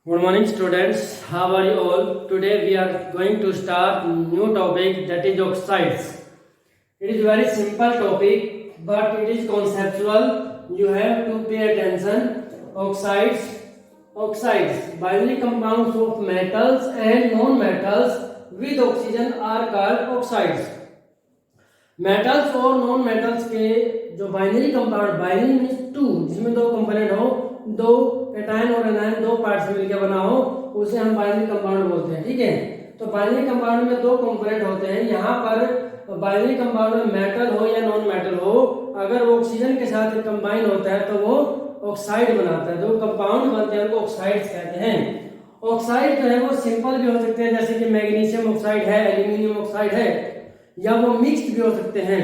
Good morning students, how are you all? Today we are going to start new topic, that is oxides. It is very simple topic but it is conceptual. You have to pay attention. Oxides, binary compounds of metals and non-metals with oxygen are called oxides. Metals और non metals के जो binary compound, binary means two, जिसमें दो component हो, दो cation और anion दो part से मिलकर बना हो, उसे हम बाइनरी कंपाउंड बोलते हैं। ठीक है, तो बाइनरी कंपाउंड में दो कंपोनेंट होते हैं। यहाँ पर बाइनरी कंपाउंड में मेटल हो या नॉन मेटल हो, अगर वो ऑक्सीजन के साथ कंबाइन होता है तो वो ऑक्साइड बनाता है। जो कंपाउंड बनते हैं उनको ऑक्साइड्स कहते हैं। ऑक्साइड जो है वो सिंपल भी हो सकते हैं, जैसे कि मैग्नीशियम ऑक्साइड है, एल्यूमिनियम ऑक्साइड है, या वो मिक्स्ड भी हो सकते हैं।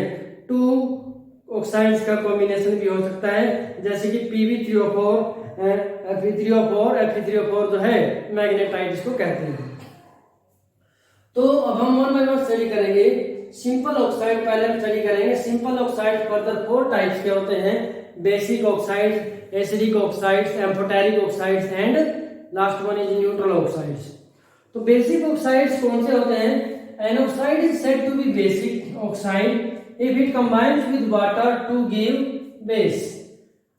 टू ऑक्साइड्स का कॉम्बिनेशन भी हो सकता है, जैसे कि Pb3O4 Fe3O4 Fe3O4 जो है मैग्नेटाइट इसको कहते हैं। तो अब हम वन बाय वन स्टडी करेंगे। सिंपल ऑक्साइड पहले हम स्टडी करेंगे। सिंपल ऑक्साइड फर्दर 4 टाइप्स के होते हैं: basic oxide, acidic oxides, amphoteric oxides and last one is neutral oxides. तो बेसिक ऑक्साइड्स कौन से होते हैं? An oxide is said to be basic oxide if it combines with water to give base.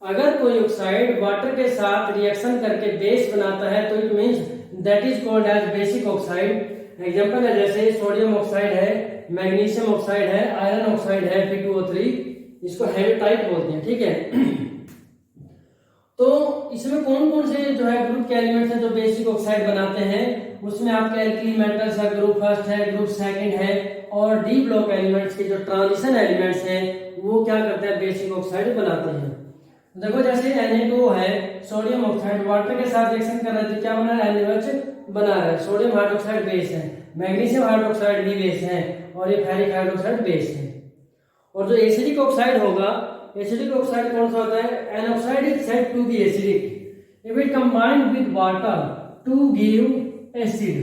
अगर कोई ऑक्साइड वाटर के साथ reaction करके बेस बनाता है तो it means that is called as basic oxide. Example है जैसे सोडियम ऑक्साइड है, मैग्नीशियम ऑक्साइड है, आयरन ऑक्साइड है, Fe2O3, इसको हेमाटाइट बोलते हैं। ठीक है, तो इसमें कौन कौन से जो है ग्रुप के एलिमेंट्स हैं जो बेसिक ऑक्साइड बनाते हैं? उसमें आपके एल्किली मेटल्स है, ग्रुप फर्स्ट है, ग्रुप सेकंड है, और डी ब्लॉक एलिमेंट्स के जो ट्रांजिशन एलिमेंट्स हैं वो क्या करते हैं? बेसिक ऑक्साइड बनाते हैं। देखो जैसे Na2 है, सोडियम ऑक्साइड वाटर के साथ रिएक्शन कर रहा है तो क्या बना रहा है? NaOH बना रहा है। सोडियम हाइड्रोक्साइड बेस है, मैग्नीशियम हाइड्रोक्साइड भी बेस है, और ये फेरिक हाइड्रोक्साइड बेस है। और जो एसिडिक ऑक्साइड होगा, एसिडिक ऑक्साइड कौन सा होता है? An oxide is said to be acidic if it combined with water to give acid.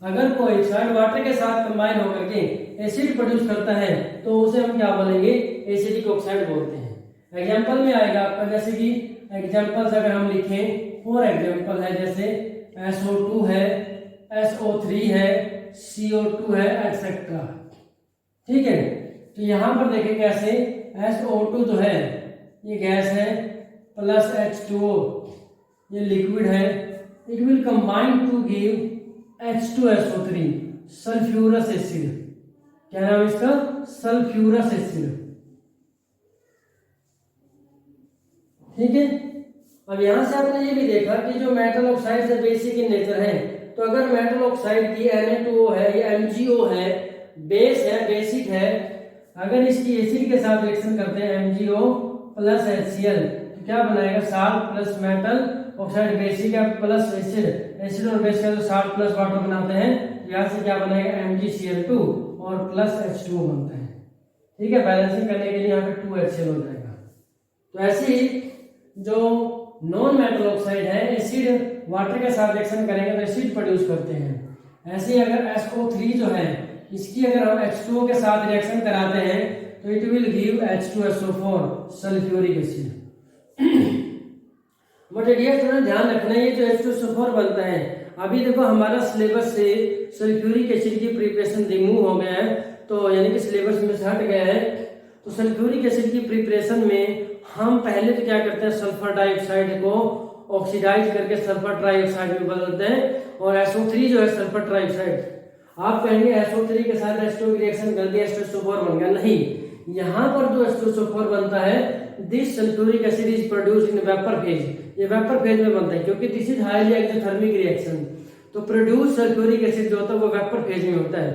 अगर कोई ऑक्साइड वाटर के साथ कंबाइन होकर के एसिड प्रोड्यूस करता है तो उसे हम क्या बोलेंगे? एसिडिक ऑक्साइड बोलते हैं। एग्जांपल में आएगा आपका, जैसे कि एग्जांपल्स अगर हम लिखें, 4 एग्जांपल है, जैसे SO2 है, SO3 है, CO2 है, एक्सेट्रा। ठीक है, तो यहां पर देखें कैसे SO2 जो है ये गैस है, प्लस H2O ये लिक्विड है, it will combine to give H2SO3 sulphurous acid. क्या नाम इसका? Sulphurous acid. ठीक है, अब यहां से आपने ये भी देखा कि जो मेटल ऑक्साइड से बेसिक इन नेचर है, तो अगर मेटल ऑक्साइड की Na2O है, ये MgO है, बेस है, बेसिक है, अगर इसकी एसिड के साथ रिएक्शन करते हैं MgO प्लस HCl तो क्या बनाएगा? Salt plus metal oxide, basic है प्लस एसिड, एसिड और बेस का जो साल्ट प्लस वाटर बनाते हैं, यहाँ से क्या बनेगा? MgCl2 और प्लस H2O बनता है। ठीक है, बैलेंसिंग करने के लिए यहाँ पे 2HCl हो जाएगा। तो ऐसे ही जो नॉन मेटल ऑक्साइड है, एसिड वाटर के साथ रिएक्शन करेंगे तो एसिड प्रोड्यूस करते हैं। ऐसे ही अगर SO3 जो है, इसकी अगर हम H2O के साथ रिएक्शन कराते हैं तो it will give H2SO4 sulphuric acid. But dear student ध्यान रखना, ये जो H2SO4 बनता है, अभी देखो हमारा सिलेबस से सल्फ्यूरिक एसिड की प्रिपरेशन रिमूव हो गया है, तो यानी कि सिलेबस में से हट गया है। तो सल्फ्यूरिक एसिड की प्रिपरेशन में हम पहले तो क्या करते हैं? सल्फर डाइऑक्साइड को ऑक्सीडाइज करके सल्फर ट्राइऑक्साइड में बदलते हैं, और SO3 जो है सल्फर ट्राइऑक्साइड, आप कहेंगे SO3 के साथ H2O की रिएक्शन कर दिया H2SO4 बन गया। नहीं, यहाँ पर जो H2SO4 बनता है, this sulphuric acid is produced in vapour phase. ये वेपर फेज में बनता है क्योंकि this is highly exothermic reaction. तो प्रोड्यूस सल्फ्यूरिक एसिड जो होता है वो वेपर फेज में होता है।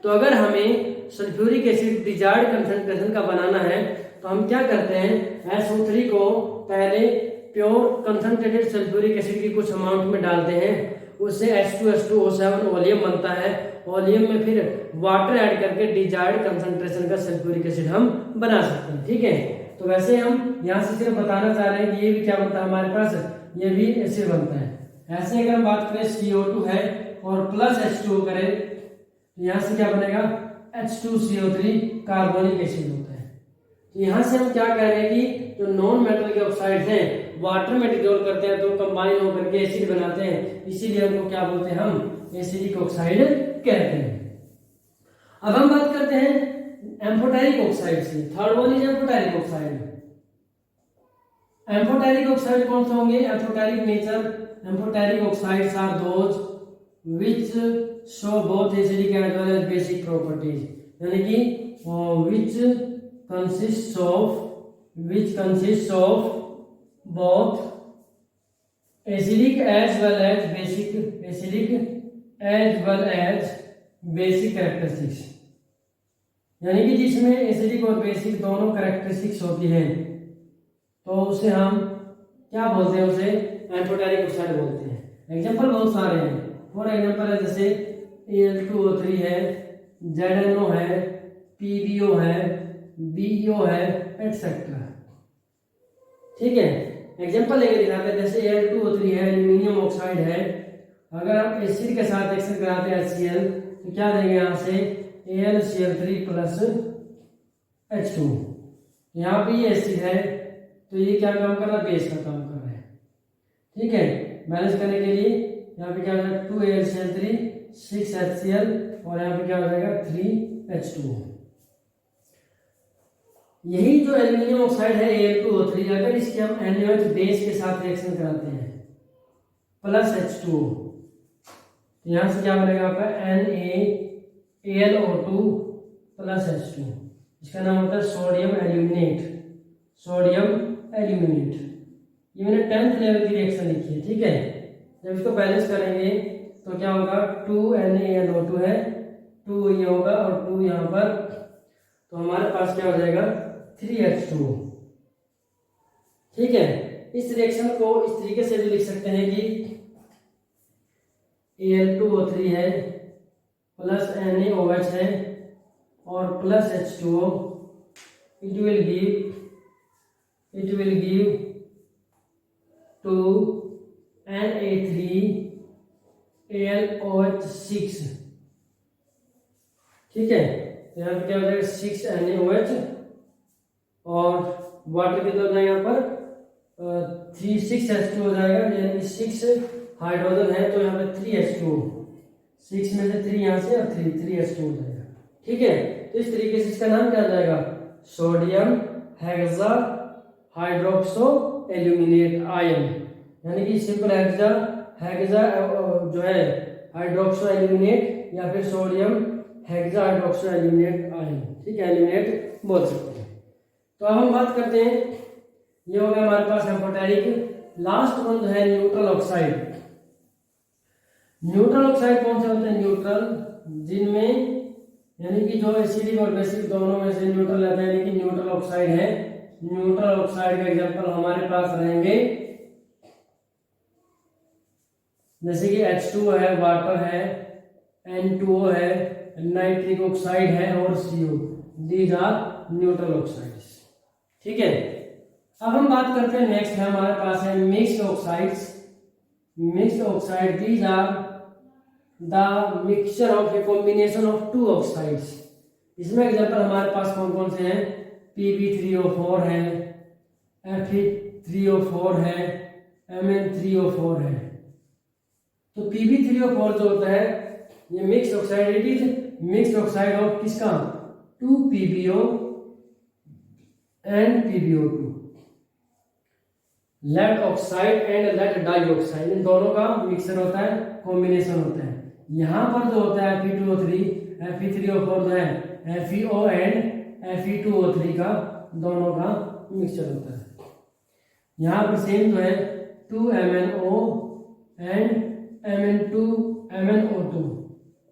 तो अगर हमें सल्फ्यूरिक एसिड डिजायर्ड कंसंट्रेशन का बनाना है तो हम क्या करते हैं? SO3 को पहले प्योर कंसंट्रेटेड सल्फ्यूरिक एसिड की कुछ अमाउंट में डालते हैं, उससे H2SO7 ओलियम बनता है। ओलियम में फिर वाटर ऐड करके डिजायर्ड कंसंट्रेशन का सल्फ्यूरिक एसिड हम बना सकते हैं। ठीक है, तो वैसे हम यहाँ से सिर्फ बताना चाह रहे हैं कि ये भी क्या बनता है हमारे पास, ये भी एसिड बनता है। ऐसे अगर हम बात करें CO2 है और प्लस H2O करें तो यहाँ से क्या बनेगा? H2CO3 कार्बोनिक एसिड होता है। तो यहाँ से हम क्या कह रहे हैं कि जो नॉन मेटल के ऑक्साइड्स हैं वाटर में डिजोल्व करते हैं तो कंबाइन होकर के एसिड बनाते हैं, इसीलिए उनको क्या बोलते हैं, हम एसिडिक ऑक्साइड कहते हैं। अब हम बात करते हैं एम्फोटेरिक ऑक्साइड की। Third one is amphoteric oxide. Amphoteric oxide कौन से होंगे? Amphoteric nature, amphoteric oxides are those which show both acidic as well as basic properties, यानी कि which consists of both acidic as well as basic characteristics, यानी कि जिसमें acidic और basic दोनों कैरेक्टरिस्टिक्स होती हैं तो उसे हम क्या बोलते हैं? उसे एम्फोटेरिक ऑक्साइड बोलते हैं। एग्जांपल बहुत सारे हैं। फॉर एग्जांपल है जैसे Al2O3 है, ZnO है, PbO है, BeO है, एटसेट्रा। ठीक है, एग्जांपल लेके दिखाते हैं। जैसे Al2O3 है, एल्यूमिनियम ऑक्साइड है, अगर आप एसिड के साथ रिएक्शन कराते हैं HCl तो क्या देंगे? यहाँ से AlCl3 प्लस H2। यहाँ पे ये एसिड है तो ये क्या काम कर रहा है? बेस का काम कर रहा है। ठीक है, बैलेंस करने के लिए यहाँ पे क्या हो जाएगा? 2AlCl3 6HCl और यहाँ पे क्या हो जाएगा? 3H2। यही जो एल्यूमिनियम ऑक्साइड है Al2O3, अगर इसके हम NaOH बेस के साथ रिएक्शन कराते हैं प्लस H2O तो यहाँ से क्या बनेगा आपका? NaAlO2 plus H2। इसका नाम होता है सोडियम एल्यूमिनेट। ये मैंने 10th लेवल की रिएक्शन लिखी है। ठीक है, जब इसको बैलेंस करेंगे तो क्या होगा? 2NaLO2 है, 2 ये होगा और 2 यहाँ पर, तो हमारे पास क्या हो जाएगा? 3H2। ठीक है, इस रिएक्शन को इस तरीके से भी लिख सकते हैं कि Al2O3 है प्लस NaOH है और plus H2O, it will give 2Na3AlOH6। ठीक है, तो यहाँ पे क्या हो जाएगा? 6NaOH और वाटर कितना हो जाएगा? यहाँ पर 6H2 हो जाएगा, यानी 6 हाइड्रोजन है तो यहाँ पे 3H2, 6 में से 3 यहाँ से और 3H2 हो जाएगा। ठीक है, तो इस तरीके से इसका नाम क्या हो जाएगा? Sodium hexa hydroxo aluminate ion, यानी कि सिंपल हेक्सा जो है हाइड्रोक्सो एल्यूमिनेट या फिर sodium hexa hydroxo aluminate ion. ठीक है, एल्यूमिनेट बोल सकते हैं। तो अब हम बात करते हैं, ये हो गया हमारे पास एम्फोटेरिक। लास्ट वन जो है न्यूट्रल ऑक्साइड। न्यूट्रल ऑक्साइड कौन से होते हैं? न्यूट्रल, जिनमें यानी कि जो एसिडिक और बेसिक दोनों में से न्यूट्रल रहता है, यानी कि न्यूट्रल ऑक्साइड है। न्यूट्रल ऑक्साइड का एग्जांपल हमारे पास रहेंगे जैसे कि H2 है, वाटर है, N2O है, नाइट्रिक ऑक्साइड है और CO। These are neutral oxides. ठीक है, अब हम बात करते हैं नेक्स्ट है हमारे पास है mixed oxides. Mixed oxide, these are the mixture of a combination of two oxides. इसमें एग्जांपल हमारे पास कौन कौन से हैं? Pb3O4 है, Fe3O4 है, Mn3O4 है। तो Pb3O4 जो होता है ये mixed oxide, it is mixed oxide of किसका? 2PbO and PbO2। Lead oxide and lead dioxide, इन दोनों का मिक्सचर होता है, कॉम्बिनेशन होता है। यहाँ पर जो होता है Fe2O3, Fe3O4 जो है FeO एंड Fe2O3 का दोनों का मिक्सचर होता है। यहाँ पर सेम जो है 2MnO एंड MnO2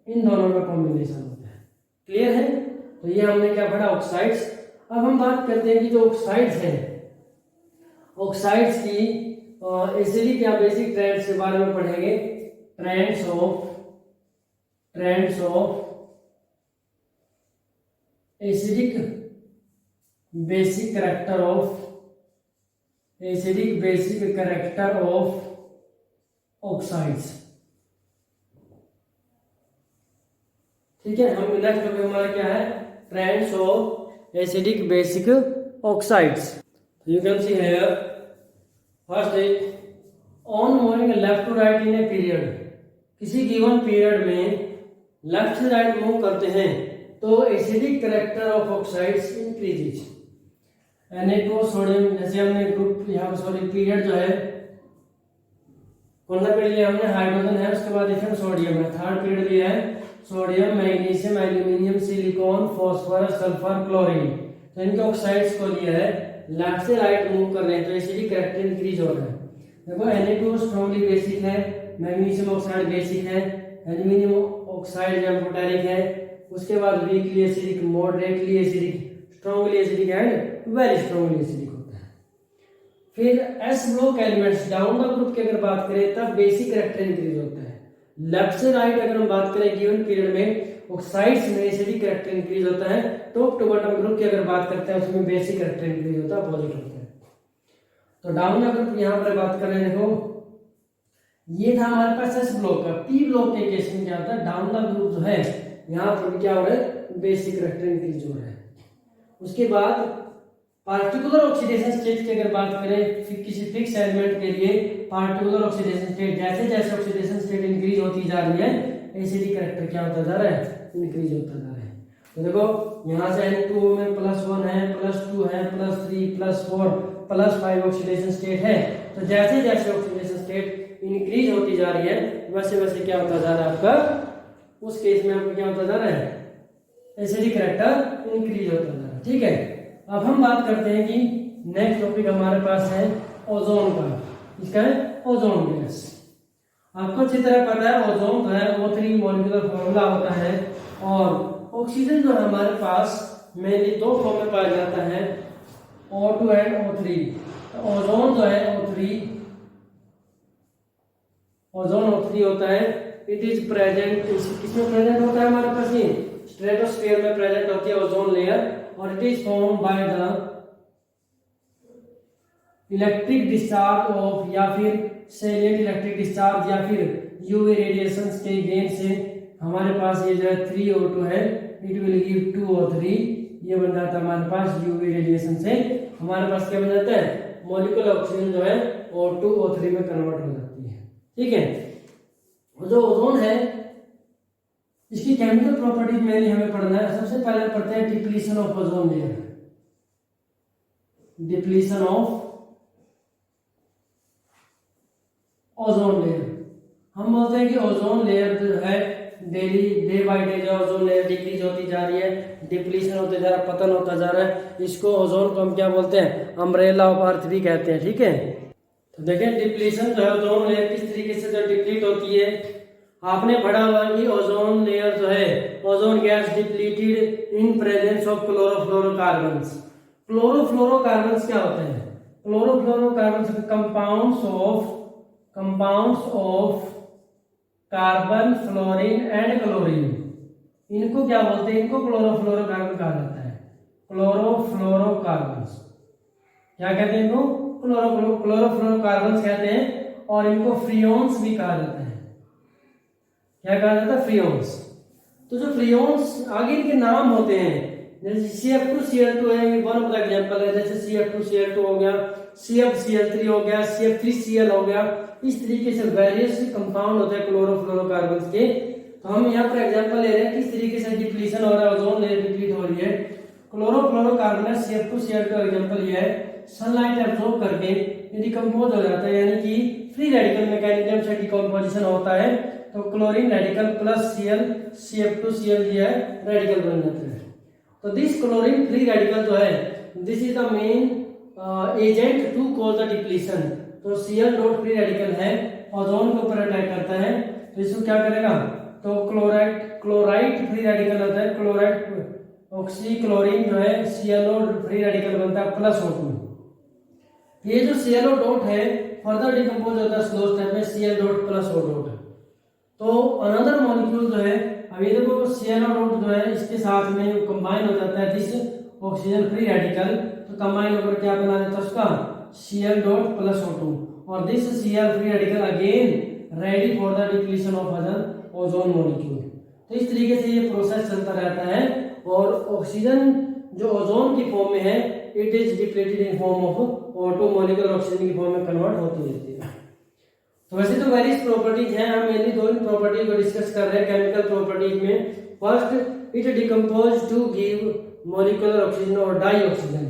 इन दोनों का कॉम्बिनेशन होता है। क्लियर है? तो ये हमने क्या पढ़ा? ऑक्साइड्स। अब हम बात करते हैं कि जो ऑक्साइड्स हैं, ऑक्साइड्स की एसिडिक या बेसिक ट्रेंड्स के बारे में पढ़ेंगे। Trends of acidic basic character of oxides. ठीक है, हम नेक्स्ट टॉपिक हमारा क्या है? Trends of acidic basic oxides. You can see here, first is on moving left to right in a period. किसी गिवन पीरियड में लेफ्ट से right move करते हैं तो acidic character of oxides increases. Na2 sodium, जैसे हमने group यहाँ sorry period जो है कौन सा पीरियड लिया हमने, हाइड्रोजन है, उसके बाद देखिए सोडियम है, थर्ड पीरियड लिया है sodium, magnesium, aluminium, silicon, phosphorus, sulphur, chlorine. तो इनके ऑक्साइड्स को लिया है, लेफ्ट से राइट मूव कर रहे हैं तो एसिडिक कैरेक्टर इंक्रीज हो रहा है। देखो Na2 स्ट्रॉन्गली बेसिक है, मैग्नीशियम ऑक्साइड बेसिक है, एल्यूमिनियम ऑक्साइड एम्फोटेरिक है, उसके बाद weakly acidic, moderately acidic, strongly acidic and very strongly acidic होता है। फिर S block elements down the group की अगर बात करें तब बेसिक कैरेक्टर इंक्रीज होता है। लेफ्ट से राइट अगर हम बात करें गिवन पीरियड में ऑक्साइड्स में एसिडिक कैरेक्टर इंक्रीज होता है, टॉप टू बॉटम ग्रुप की अगर बात करते हैं उसमें बेसिक कैरेक्टर इंक्रीज होता है, अपोजिट होता है। तो डाउन द ग्रुप यहाँ पर बात कर रहे हैं, देखो ये था हमारे पास एस ब्लॉक का। पी ब्लॉक के केस में क्या होता है, डाउन द ग्रुप जो है यहाँ पर क्या हो रहा है, बेसिक कैरेक्टर इंक्रीज हो रहा है। उसके बाद पार्टिकुलर ऑक्सीडेशन स्टेट की अगर बात करें किसी फिक्स एलिमेंट के लिए पार्टिकुलर ऑक्सीडेशन स्टेट, जैसे जैसे ऑक्सीडेशन स्टेट इंक्रीज होती जा रही है एसिडिक कैरेक्टर क्या होता जा रहा है, इंक्रीज होता जा रहा है। तो देखो यहाँ से N2 में +1 है, +2 है, +3, +4, +5 ऑक्सीडेशन स्टेट है। तो जैसे जैसे ऑक्सीडेशन स्टेट इंक्रीज होती जा रही है वैसे वैसे क्या होता जा रहा है आपका, उस केस में आपका क्या होता जा रहा है, एसिडिक कैरेक्टर इंक्रीज होता जा रहा है। ठीक है, अब हम बात करते हैं कि नेक्स्ट टॉपिक हमारे पास है ओजोन का। इसका है ओजोन गैस। आपको अच्छी तरह पता है ओजोन जो है O3 मॉलिक्यूलर फॉर्मूला होता है, और ऑक्सीजन जो है हमारे पास मेनली दो फॉर्म में पाया जाता है, O2 एंड O3। तो ओजोन जो है ओजोन O3 होता है। इट इज प्रेजेंट, किसमें प्रेजेंट होता है हमारे पास, ये स्ट्रेटोस्फीयर में प्रेजेंट होती है ओजोन लेयर, और it is formed by the electric discharge of, या फिर सेलिएंट इलेक्ट्रिक डिस्चार्ज, या फिर यूवी रेडिएशंस के गेन से हमारे पास ये जो है 3O2 है, इट विल गिव 2O3। ये बन जाता है हमारे पास यूवी रेडिएशन से हमारे पास क्या बन जाता है, मॉलिक्यूलर ऑक्सीजन जो है O2 O3 में कन्वर्ट हो जाती है। ठीक है, जो ओजोन है इसकी केमिकल प्रॉपर्टीज में हमें पढ़ना है। सबसे पहले पढ़ते हैं depletion of ozone layer. Depletion of ozone layer, हम बोलते हैं कि ओजोन लेयर जो है डेली डे बाय डे जो ओजोन लेयर डिक्रीज होती जा रही है, डिप्लीशन होते जा रहा है, पतन होता जा रहा है। इसको ओजोन को हम क्या बोलते हैं, अम्ब्रेला ऑफ अर्थ भी कहते हैं। ठीक है, तो देखें डिप्लीशन जो है ओजोन लेयर किस तरीके से जो डिप्लीट होती है, आपने पढ़ा हुआ कि ओजोन लेयर जो है ozone gas depleted in presence of chlorofluorocarbons. Chlorofluorocarbons क्या होते हैं, chlorofluorocarbons compounds of carbon, fluorine and chlorine. इनको क्या बोलते हैं, इनको क्लोरोफ्लोरोकार्बन कहा जाता है। क्लोरोफ्लोरोकार्बन्स क्या कहते हैं, इनको क्लोरोफ्लोरोकार्बन्स कहते हैं, और इनको फ्रियोन्स भी कहा जाता है। क्या कहा जाता है, फ्रियोन्स। तो जो फ्रियोन्स आगे इनके नाम होते हैं, जैसे CF2Cl2 है, ये वन ऑफ द एग्जांपल है। जैसे CF2Cl2 हो गया, CFCl3 हो गया, CF3Cl हो गया। इस तरीके से वेरियस कंपाउंड होते हैं क्लोरोफ्लोरोकार्बन्स के। तो हम यहाँ पर एग्जांपल ले रहे हैं किस तरीके से डिप्लीशन हो रहा है, ओजोन लेयर डिप्लीट हो रही है। क्लोरोफ्लोरोकार्बन CF2Cl2 एग्जांपल ये है, सनलाइट एब्जॉर्ब करके ये डिकम्पोज हो जाता है, यानी कि फ्री रेडिकल मैकेनिज्म से डिकम्पोजिशन होता है। तो chlorine radical plus Cl CF2Cl ये है रेडिकल बन जाता है। तो दिस क्लोरीन फ्री रेडिकल जो है this is the main agent to cause the depletion. तो Cl डॉट फ्री रेडिकल है, ओजोन के ऊपर अटैक करता है, तो इसको क्या करेगा, तो क्लोराइड फ्री रेडिकल होता है, क्लोराइड ऑक्सीक्लोरीन जो है ClO फ्री रेडिकल बनता है +O2। ये जो ClO डॉट है फर्दर डिकम्पोज होता है स्लो स्टेप में Cl dot plus O dot. तो अनदर मॉलिक्यूल जो है, अभी देखो ClO डॉट जो है इसके साथ में कंबाइन हो जाता है दिस ऑक्सीजन फ्री रेडिकल, तो कंबाइन होकर क्या बना देता है उसका Cl डॉट प्लस O2, और this Cl free radical again ready for the depletion of ozone molecule. तो इस तरीके से ये प्रोसेस चलता रहता है, और ऑक्सीजन जो ओजोन की फॉर्म में है it is depleted in form of O2 molecular oxygen की फॉर्म में कन्वर्ट होती रहती है। तो वैसे तो वेरियस प्रॉपर्टीज हैं, हम मेनली दो ही प्रॉपर्टी को डिस्कस कर रहे हैं केमिकल प्रॉपर्टीज में। First, it decompose to give molecular oxygen और डाई ऑक्सीजन।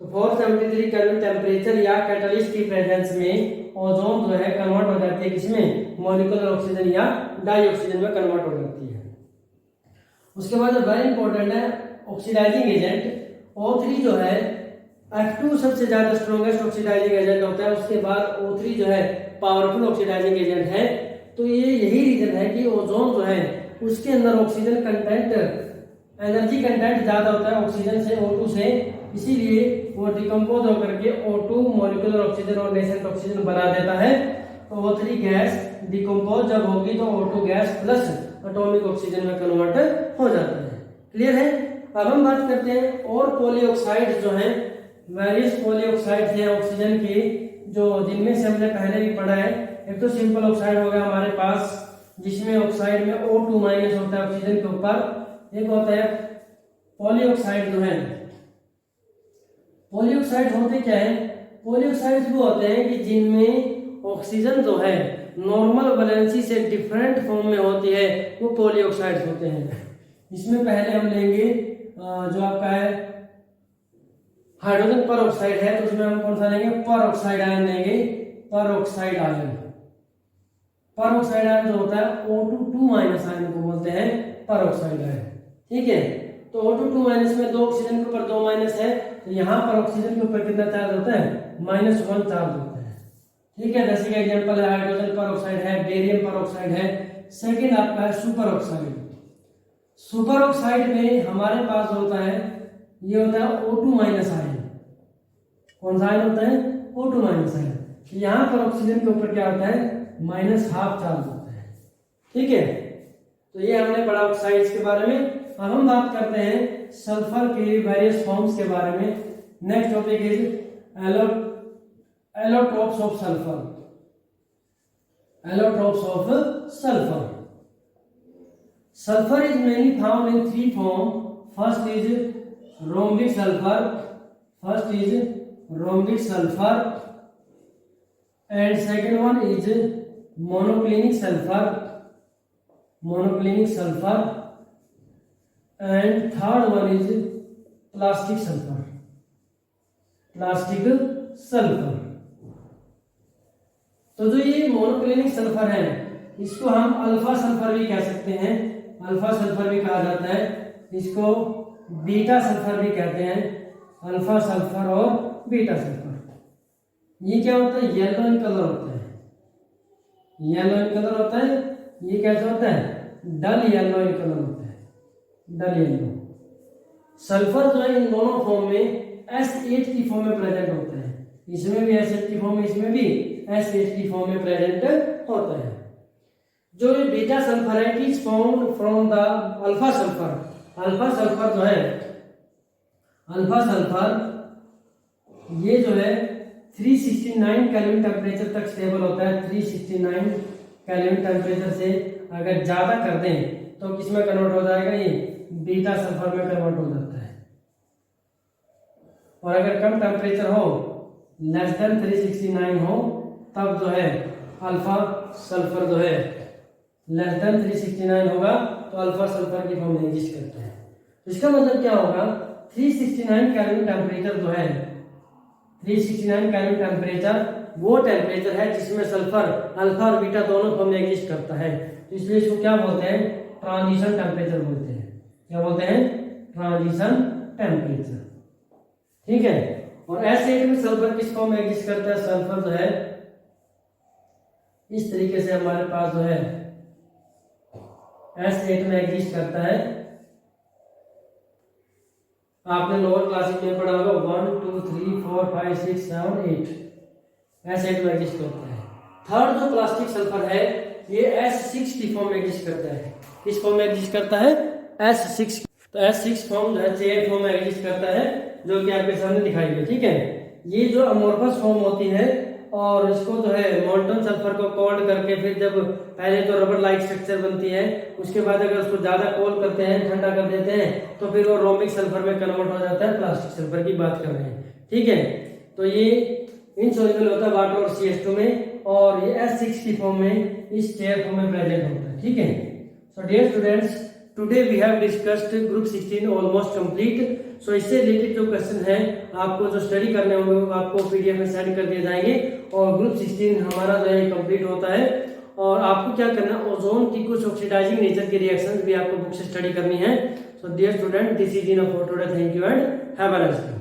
तो 473 केल्विन टेम्परेचर या कैटलिस्ट की प्रेजेंस में ओजोन जो है कन्वर्ट हो जाती है किसमें, मॉलिक्यूलर ऑक्सीजन या डाई ऑक्सीजन में कन्वर्ट हो जाती है। उसके बाद वेरी इंपॉर्टेंट है ऑक्सीडाइजिंग एजेंट। O3 जो है F2 सबसे ज्यादा स्ट्रॉन्गेस्ट ऑक्सीडाइजिंग एजेंट होता है, उसके बाद O3 जो है पावरफुल ऑक्सीडाइजिंग एजेंट है। तो ये यही रीजन है कि ओजोन जो है उसके अंदर ऑक्सीजन कंटेंट, एनर्जी कंटेंट ज्यादा होता है ऑक्सीजन से, O2 से, इसीलिए वो डिकम्पोज होकर के O2 मॉलिक्यूलर ऑक्सीजन और नेसेंट ऑक्सीजन बना देता है। तो O3 गैस डिकम्पोज जब होगी तो O2 gas plus atomic oxygen में कन्वर्ट हो जाता है। क्लियर है। अब हम बात करते हैं और पॉलीऑक्साइड जो हैं, वेरियस पॉलीऑक्साइड्स हैं ऑक्सीजन के, जो जिनमें से हमने पहले भी पढ़ा है। एक तो सिंपल ऑक्साइड हो गया हमारे पास, जिसमें ऑक्साइड में O2 माइनस होता है ऑक्सीजन के ऊपर। एक होता है पॉलीऑक्साइड जो है, पॉलीऑक्साइड होते क्या है, पॉलीऑक्साइड वो होते हैं कि जिनमें ऑक्सीजन जो है नॉर्मल वैलेंसी से डिफरेंट फॉर्म में होती है, वो पॉलीऑक्साइड होते हैं। इसमें पहले हम लेंगे जो आपका है हाइड्रोजन पर ऑक्साइड है, तो उसमें हम कौन सा लेंगे, पर ऑक्साइड आयन लेंगे। पर ऑक्साइड आयन, पर ऑक्साइड आयन जो होता है O2 माइनस आयन को बोलते हैं पर ऑक्साइड आयन। ठीक है। तो O2 माइनस में दो ऑक्सीजन के ऊपर 2 माइनस है, तो यहाँ पर ऑक्सीजन के ऊपर कितना चार्ज होता है, -1 चार्ज होता है। ठीक है। जैसे कि एग्जांपल है हाइड्रोजन पर ऑक्साइड है, बेरियम पर ऑक्साइड है। सेकंड आपका है सुपर ऑक्साइड। सुपर ऑक्साइड में हमारे पास होता है, ये होता है O2 माइनस आयन। कौन सा आयन होता है, O2 माइनस आयन। यहाँ पर ऑक्सीजन के ऊपर क्या होता है, -12 चार्ज होता है। ठीक है। तो ये हमने पढ़ा ऑक्साइड्स के बारे में। अब हम बात करते हैं सल्फर के वेरियस फॉर्म्स के बारे में। Next topic is allotropes of sulphur. Allotropes of sulphur. Sulfur is mainly found in 3 forms. First is rhombic sulfur. And second one is monoclinic sulfur. And third one is plastic sulfur. तो जो ये monoclinic sulphur है, इसको हम alpha sulphur भी कह सकते हैं, अल्फा सल्फर भी कहा जाता है, इसको बीटा सल्फर भी कहते हैं, अल्फा सल्फर और बीटा सल्फर। ये क्या होता है, येलो इन कलर होता है, येलो इन कलर होता है। ये कैसा होता है, डल येलो इन कलर होता है, डल येलो। सल्फर जो है इन दोनों फॉर्म में S8 की फॉर्म में प्रेजेंट होता है, इसमें भी S8 की फॉर्म में, इसमें भी S8 की फॉर्म में प्रेजेंट होता है। जो बीटा सल्फर है, it is found from the alpha sulphur. Alpha sulphur जो है, अल्फा सल्फर ये जो है 369 केल्विन टेम्परेचर तक स्टेबल होता है। 369 केल्विन टेम्परेचर से अगर ज्यादा कर दें तो किसमें कन्वर्ट हो जाएगा, ये बीटा सल्फर में कन्वर्ट हो जाता है। और अगर कम टेम्परेचर हो, लेस देन 369 हो, तब जो है अल्फा सल्फर जो है लेस देन 369 होगा तो अल्फा सल्फर की फॉर्म में एग्जिस्ट करता है। तो इसका मतलब क्या होगा, 369 केल्विन टेम्परेचर जो है, 369 केल्विन टेम्परेचर वो टेम्परेचर है जिसमें सल्फर अल्फा और बीटा दोनों फॉर्म में एग्जिस्ट करता है। तो इसलिए इसको क्या बोलते हैं, ट्रांजिशन टेम्परेचर बोलते हैं। क्या बोलते हैं, ट्रांजिशन टेम्परेचर। ठीक है। और S8 में सल्फर किस फॉर्म में एग्जिस्ट करता है, सल्फर जो है इस तरीके से हमारे पास जो है S8 में एग्जिस्ट करता है। आपने लोअर क्लासेस में पढ़ा होगा 1 2 3 4 5 6 7 8 S8 में एग्जिस्ट करता है। थर्ड जो प्लास्टिक सल्फर है, ये S6 की फॉर्म में एग्जिस्ट करता है। किस फॉर्म में एग्जिस्ट करता है, S6। तो S6 फॉर्म जो है चेयर फॉर्म में एग्जिस्ट करता है, जो कि आपके सामने दिखाई है। ठीक है। ये जो अमोर्फस फॉर्म होती है और इसको जो है मोल्टन सल्फर को कोल्ड करके फिर जब पहले तो रबर लाइक स्ट्रक्चर बनती है, उसके बाद अगर उसको ज्यादा कोल्ड करते हैं, ठंडा कर देते हैं, तो फिर वो रोमिक सल्फर में कन्वर्ट हो जाता है। प्लास्टिक सल्फर की बात कर रहे हैं, ठीक है। तो ये इनसॉल्युबल होता है वाटर और CH2 में, और ये H6 की फॉर्म में इस चेयर फॉर्म में प्रेजेंट होता है, ठीक है। So dear students, today we have discussed group 16 almost complete. So इससे रिलेटेड जो क्वेश्चन है आपको जो स्टडी करने होंगे वो आपको PDF में सेंड कर दिए जाएंगे, और ग्रुप 16 हमारा जो है कंप्लीट होता है। और आपको क्या करना है, ओजोन की कुछ ऑक्सीडाइजिंग नेचर की रिएक्शंस भी आपको बुक से स्टडी करनी है। So dear student, this is enough for today. Thank you and have a nice day.